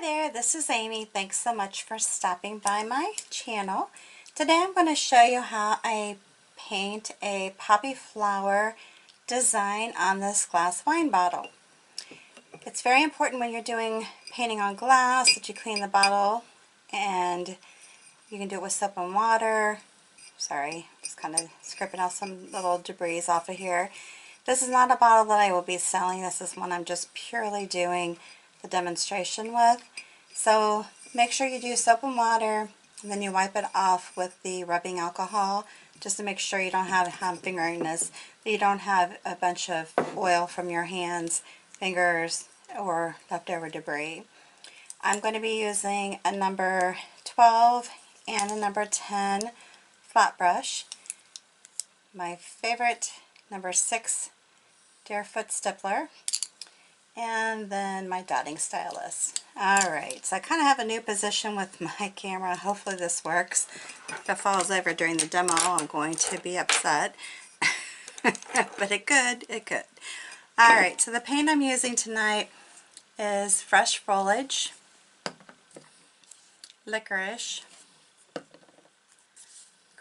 there, this is Amy. Thanks so much for stopping by my channel. Today I'm going to show you how I paint a poppy flower design on this glass wine bottle. It's very important when you're doing painting on glass that you clean the bottle, and you can do it with soap and water. Sorry, just kind of scraping out some little debris off of here. This is not a bottle that I will be selling. This is one I'm just purely doing the demonstration with. So make sure you do soap and water, and then you wipe it off with the rubbing alcohol just to make sure you don't have hand fingeriness, that you don't have a bunch of oil from your hands, fingers, or leftover debris. I'm going to be using a number 12 and a number 10 flat brush. My favorite number 6 Deerfoot Stippler, and then my dotting stylus. Alright, so I kind of have a new position with my camera. Hopefully this works. If it falls over during the demo, I'm going to be upset. But it could. Alright, so the paint I'm using tonight is Fresh Foliage, Licorice,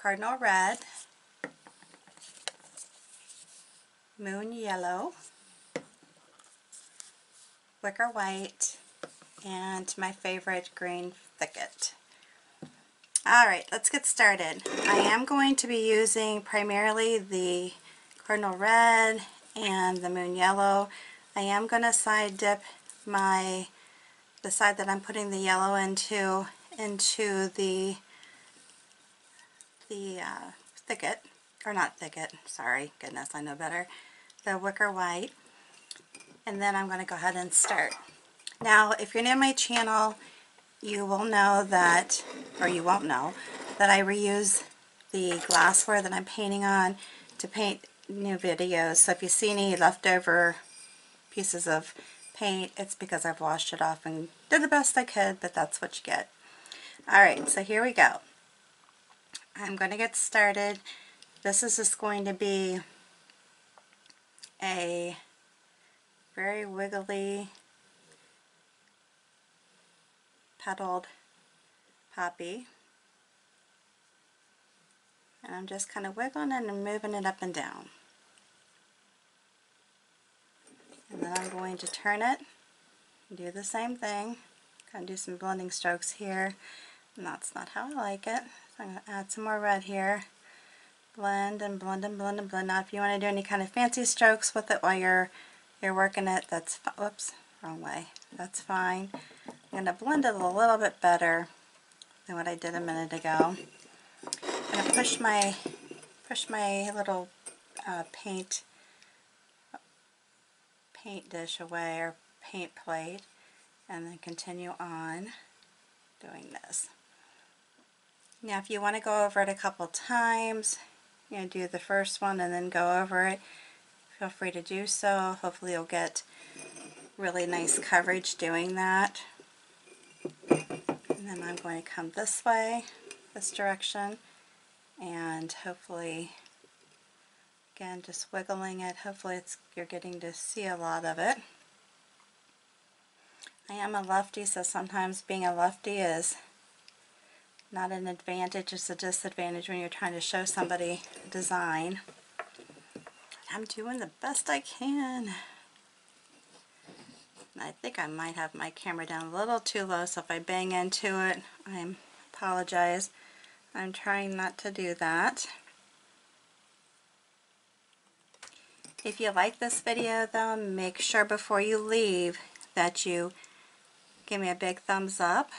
Cardinal Red, Moon Yellow, Wicker White, and my favorite green Thicket. Alright, let's get started. I am going to be using primarily the Cardinal Red and the Moon Yellow. I am going to side dip the side that I'm putting the yellow into the Thicket, or not Thicket, sorry, goodness, I know better, the Wicker White. And then I'm going to go ahead and start. Now, if you're new to my channel, you will know that, or you won't know, that I reuse the glassware that I'm painting on to paint new videos. So if you see any leftover pieces of paint, it's because I've washed it off and did the best I could, but that's what you get. Alright, so here we go. I'm going to get started. This is just going to be a very wiggly petaled poppy, and I'm just kind of wiggling it and moving it up and down, and then I'm going to turn it and do the same thing. Kind of do some blending strokes here, and that's not how I like it, so I'm going to add some more red here. Blend and blend and blend and blend. Now if you want to do any kind of fancy strokes with it while you're working it, that's, whoops, wrong way, that's fine. I'm going to blend it a little bit better than what I did a minute ago. I'm going to push my little paint dish away, or paint plate, and then continue on doing this. Now if you want to go over it a couple times, do the first one and then go over it, feel free to do so. Hopefully you'll get really nice coverage doing that. And then I'm going to come this way, this direction, and hopefully, again, just wiggling it. Hopefully you're getting to see a lot of it. I am a lefty, so sometimes being a lefty is not an advantage, it's a disadvantage when you're trying to show somebody a design. I'm doing the best I can. I think I might have my camera down a little too low, so if I bang into it, I apologize. I'm trying not to do that. If you like this video though, make sure before you leave that you give me a big thumbs up,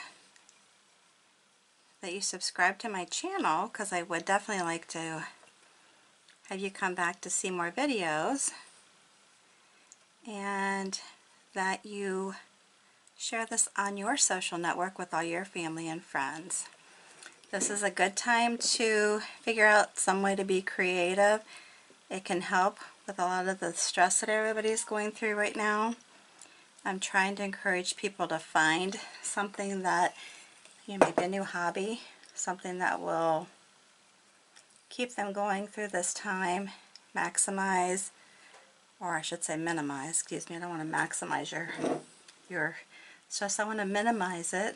that you subscribe to my channel, because I would definitely like to have you come back to see more videos, and that you share this on your social network with all your family and friends. This is a good time to figure out some way to be creative. It can help with a lot of the stress that everybody's going through right now. I'm trying to encourage people to find something that, maybe a new hobby, something that will keep them going through this time, maximize, or I should say minimize, excuse me, I don't want to maximize your It's just I want to minimize it.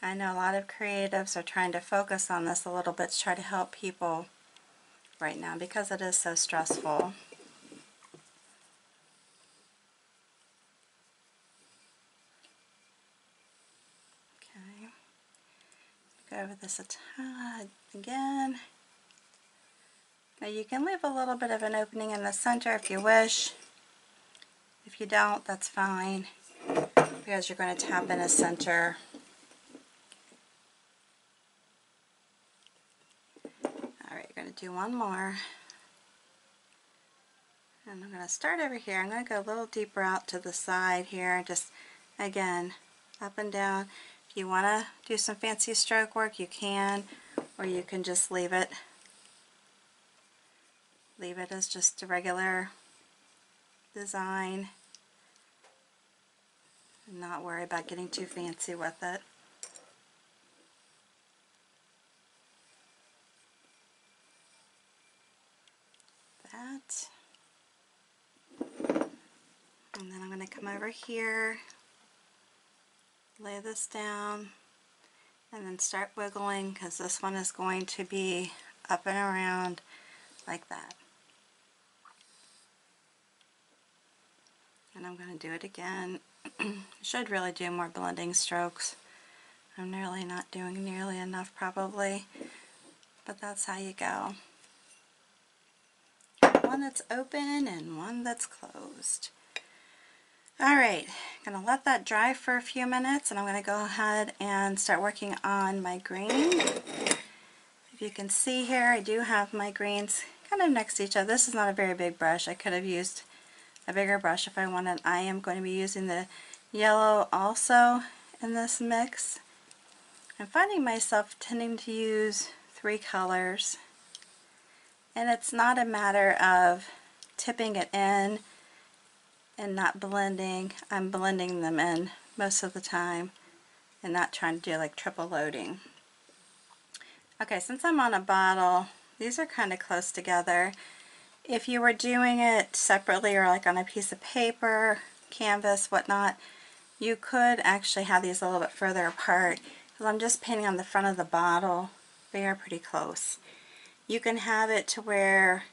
I know a lot of creatives are trying to focus on this a little bit to try to help people right now because it is so stressful. Okay, go over this a tad again. Now you can leave a little bit of an opening in the center if you wish. If you don't, that's fine, because you're going to tap in a center. Alright, you're going to do one more. And I'm going to start over here. I'm going to go a little deeper out to the side here. Just, again, up and down. If you want to do some fancy stroke work, you can. Or you can just leave it. Leave it as just a regular design. And not worry about getting too fancy with it. That. And then I'm going to come over here, lay this down, and then start wiggling, because this one is going to be up and around like that. And I'm going to do it again. I should really do more blending strokes. I'm really not doing nearly enough probably, but that's how you go. One that's open and one that's closed. Alright, I'm going to let that dry for a few minutes, and I'm going to go ahead and start working on my green. If you can see here, I do have my greens kind of next to each other. This is not a very big brush. I could have used a bigger brush if I wanted. I am going to be using the yellow also in this mix. I'm finding myself tending to use 3 colors, and it's not a matter of tipping it in and not blending. I'm blending them in most of the time and not trying to do like triple loading. Okay, since I'm on a bottle, these are kind of close together. If you were doing it separately or like on a piece of paper, canvas, whatnot, you could actually have these a little bit further apart. Because I'm just painting on the front of the bottle, they are pretty close. You can have it to where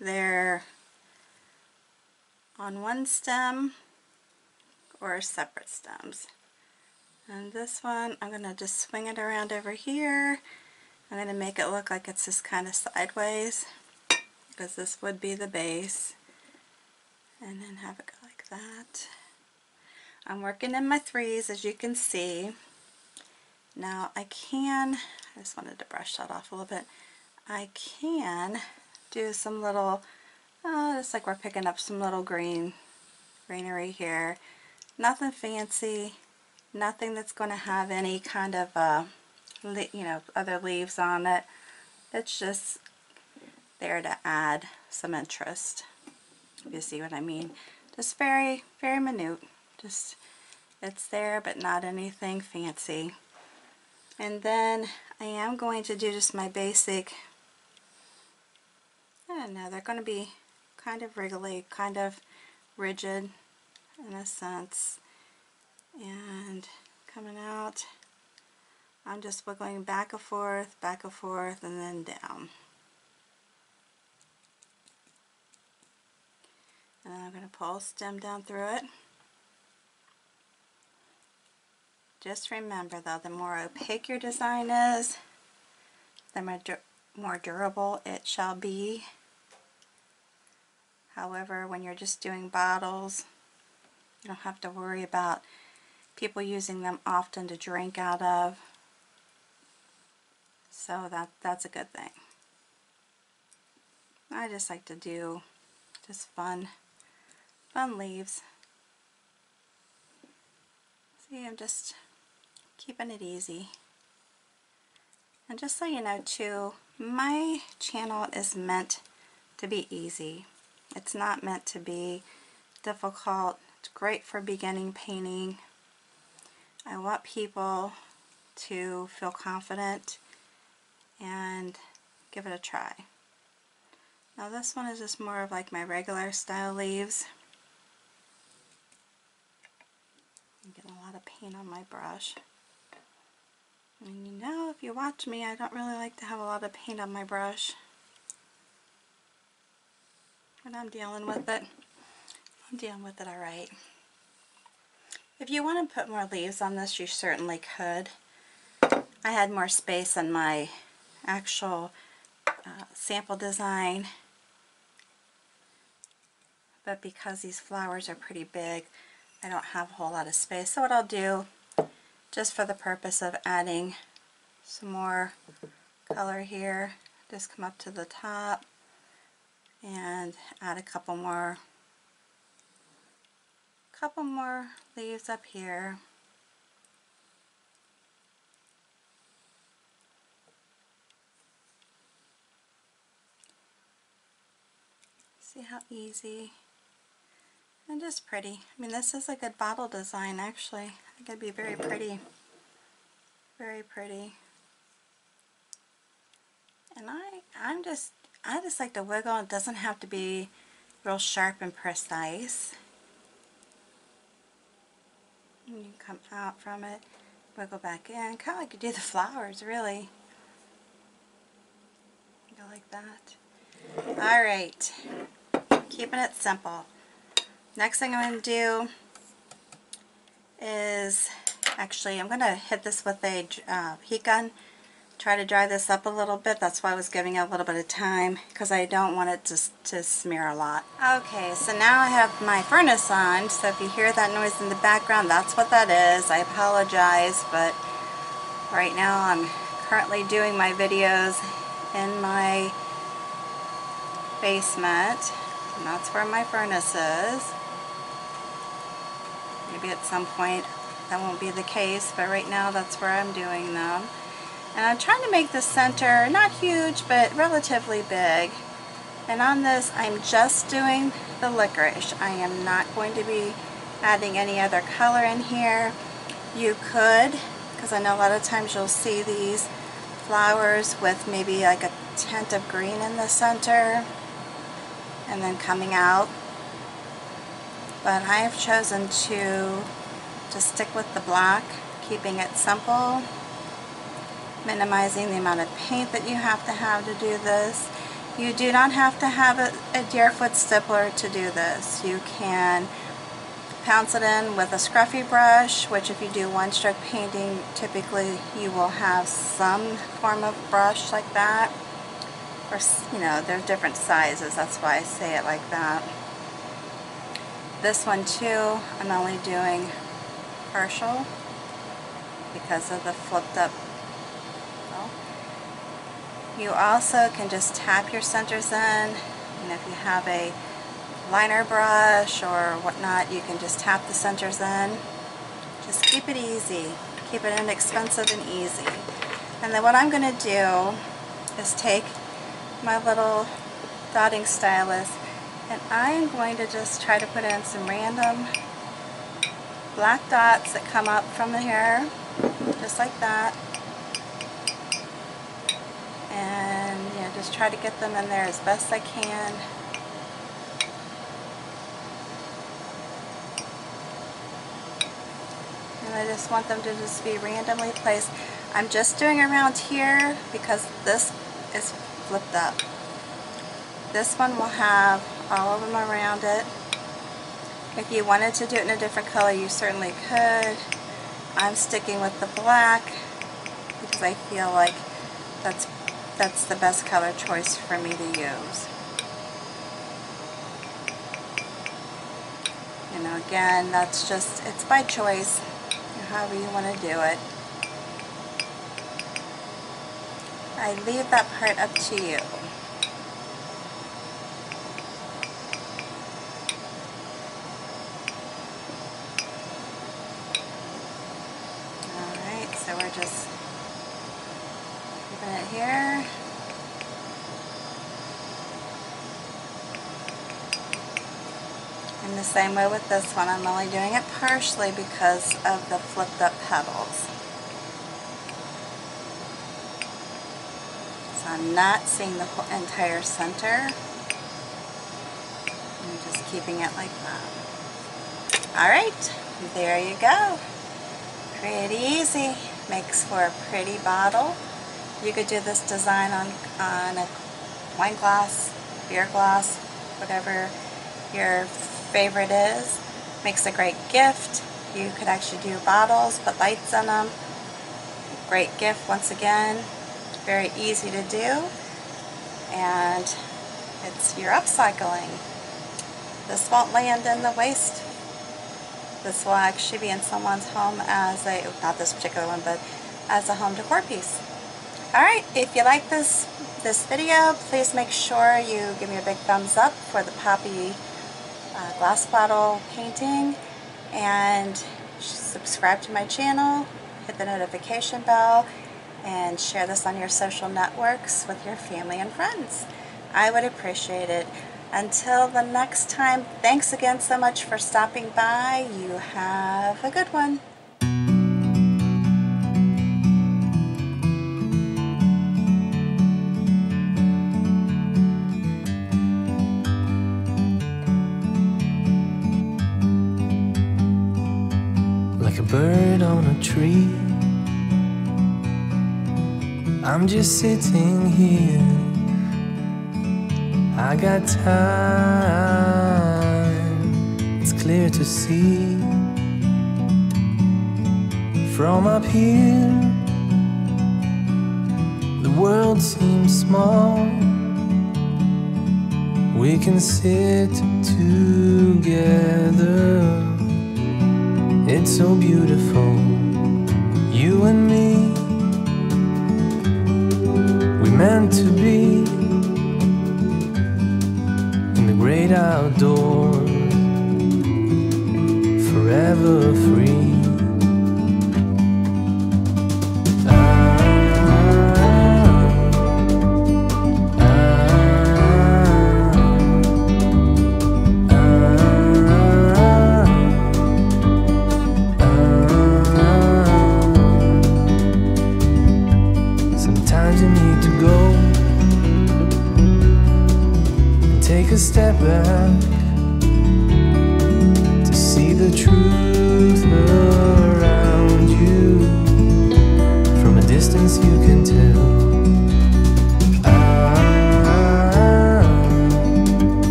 they're on one stem or separate stems. And this one, I'm going to just swing it around over here. I'm going to make it look like it's just kind of sideways, because this would be the base. And then have it go like that. I'm working in my 3s, as you can see. Now I just wanted to brush that off a little bit. I can do some little, just like we're picking up some little greenery here. Nothing fancy, nothing that's going to have any kind of, other leaves on it. It's just there to add some interest, if you see what I mean. Just very, very minute. Just, it's there, but not anything fancy. And then I am going to do just my basic, I don't know, they're going to be kind of wriggly, kind of rigid in a sense. And coming out, I'm just wiggling back and forth, and then down. And I'm going to pull a stem down through it. Just remember though, the more opaque your design is, the more durable it shall be. However, when you're just doing bottles, you don't have to worry about people using them often to drink out of. So that's a good thing. I just like to do just fun leaves. See, I'm just keeping it easy. And just so you know too, my channel is meant to be easy. It's not meant to be difficult. It's great for beginning painting. I want people to feel confident and give it a try. Now this one is just more of like my regular style leaves. Get a of paint on my brush. And you know, if you watch me, I don't really like to have a lot of paint on my brush. But I'm dealing with it. I'm dealing with it alright. If you want to put more leaves on this, you certainly could. I had more space in my actual sample design. But because these flowers are pretty big, I don't have a whole lot of space. So what I'll do, just for the purpose of adding some more color here, just come up to the top and add a couple more leaves up here. See how easy and just pretty. I mean, this is a good bottle design actually. I think it'd be very pretty. Very pretty. And I just like to wiggle. It doesn't have to be real sharp and precise. And you come out from it, wiggle back in, kind of like you do the flowers, really. Go like that. Alright, keeping it simple. Next thing I'm going to do is, actually I'm going to hit this with a heat gun, try to dry this up a little bit. That's why I was giving it a little bit of time, because I don't want it to smear a lot. Okay, so now I have my furnace on, so if you hear that noise in the background, that's what that is. I apologize, but right now I'm currently doing my videos in my basement, and that's where my furnace is. Maybe at some point that won't be the case, but right now that's where I'm doing them. And I'm trying to make the center not huge, but relatively big. And on this, I'm just doing the licorice. I am not going to be adding any other color in here. You could, because I know a lot of times you'll see these flowers with maybe like a tint of green in the center and then coming out. But I have chosen to stick with the black, keeping it simple, minimizing the amount of paint that you have to do this. You do not have to have a Deerfoot Stippler to do this. You can pounce it in with a scruffy brush, which if you do one-stroke painting, typically you will have some form of brush like that. Or, you know, they're different sizes, that's why I say it like that. This one too, I'm only doing partial because of the flipped up. You also can just tap your centers in, and if you have a liner brush or whatnot, you can just tap the centers in. Just keep it easy. Keep it inexpensive and easy. And then what I'm going to do is take my little dotting stylus, and I am going to just try to put in some random black dots that come up from the hair, just like that. And you know, just try to get them in there as best I can. And I just want them to just be randomly placed. I'm just doing around here because this is flipped up. This one will have all of them around it. If you wanted to do it in a different color, you certainly could. I'm sticking with the black because I feel like that's the best color choice for me to use. You know, again, that's just, it's by choice, however you want to do it. I leave that part up to you. Alright, so we're just keeping it here. And the same way with this one, I'm only doing it partially because of the flipped up petals. So I'm not seeing the whole entire center. I'm just keeping it like that. Alright, there you go. Pretty easy. Makes for a pretty bottle. You could do this design on a wine glass, beer glass, whatever your favorite is. Makes a great gift. You could actually do bottles, put lights in them. Great gift once again. Very easy to do. And it's your upcycling. This won't land in the waste. This will actually be in someone's home as a, not this particular one, but as a home decor piece. Alright, if you like this video, please make sure you give me a big thumbs up for the Poppy glass bottle painting, and subscribe to my channel, hit the notification bell, and share this on your social networks with your family and friends. I would appreciate it. Until the next time, thanks again so much for stopping by. You have a good one. Like a bird on a tree, I'm just sitting here. I got time, it's clear to see. From up here, the world seems small. We can sit together. It's so beautiful, you and me. We meant to be in the great outdoors, forever free.